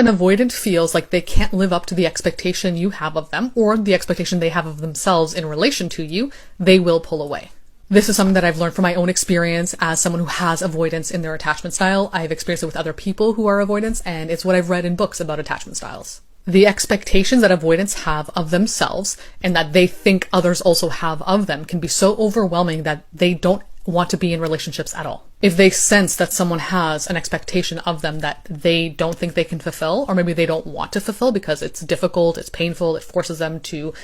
An avoidant feels like they can't live up to the expectation you have of them or the expectation they have of themselves in relation to you, they will pull away. This is something that I've learned from my own experience as someone who has avoidance in their attachment style. I've experienced it with other people who are avoidants, and it's what I've read in books about attachment styles. The expectations that avoidants have of themselves and that they think others also have of them can be so overwhelming that they don't want to be in relationships at all. If they sense that someone has an expectation of them that they don't think they can fulfill, or maybe they don't want to fulfill because it's difficult, it's painful, it forces them to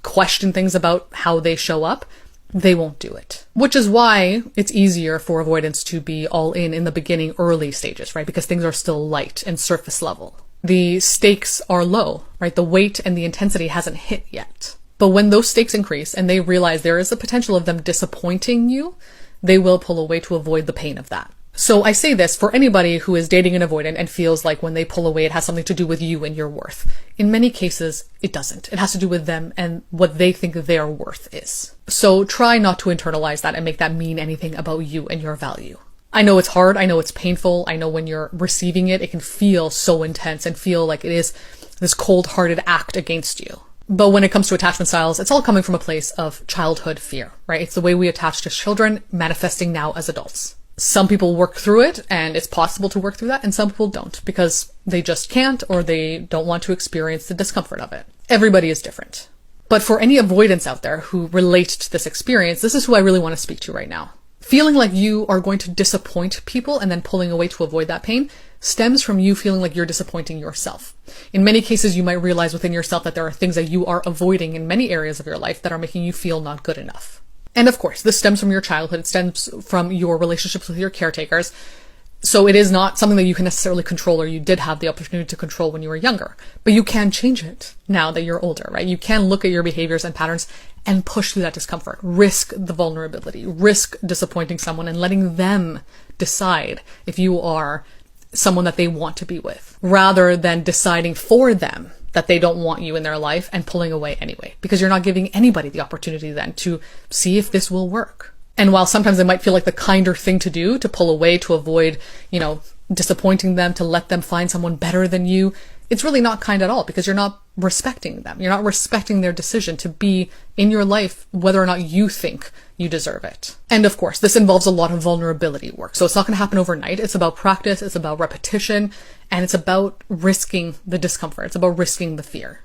question things about how they show up, they won't do it. Which is why it's easier for avoidants to be all in the beginning, early stages, right? Because things are still light and surface level. The stakes are low, right? The weight and the intensity hasn't hit yet. But when those stakes increase and they realize there is the potential of them disappointing you, they will pull away to avoid the pain of that. So I say this for anybody who is dating an avoidant and feels like when they pull away, it has something to do with you and your worth. In many cases, it doesn't. It has to do with them and what they think their worth is. So try not to internalize that and make that mean anything about you and your value. I know it's hard. I know it's painful. I know when you're receiving it, it can feel so intense and feel like it is this cold-hearted act against you. But when it comes to attachment styles, it's all coming from a place of childhood fear, right? It's the way we attach to children manifesting now as adults. Some people work through it and it's possible to work through that, and some people don't because they just can't or they don't want to experience the discomfort of it. Everybody is different. But for any avoidants out there who relate to this experience, this is who I really want to speak to right now. Feeling like you are going to disappoint people and then pulling away to avoid that pain stems from you feeling like you're disappointing yourself. In many cases, you might realize within yourself that there are things that you are avoiding in many areas of your life that are making you feel not good enough. And of course, this stems from your childhood. It stems from your relationships with your caretakers. So it is not something that you can necessarily control or you did have the opportunity to control when you were younger. But you can change it now that you're older, right? You can look at your behaviors and patterns and push through that discomfort. Risk the vulnerability. Risk disappointing someone and letting them decide if you are someone that they want to be with, rather than deciding for them that they don't want you in their life and pulling away anyway, because you're not giving anybody the opportunity then to see if this will work. And while sometimes it might feel like the kinder thing to do, to pull away, to avoid, disappointing them, to let them find someone better than you, it's really not kind at all because you're not respecting them. You're not respecting their decision to be in your life, whether or not you think you deserve it. And of course, this involves a lot of vulnerability work. So it's not going to happen overnight. It's about practice. It's about repetition. And it's about risking the discomfort. It's about risking the fear.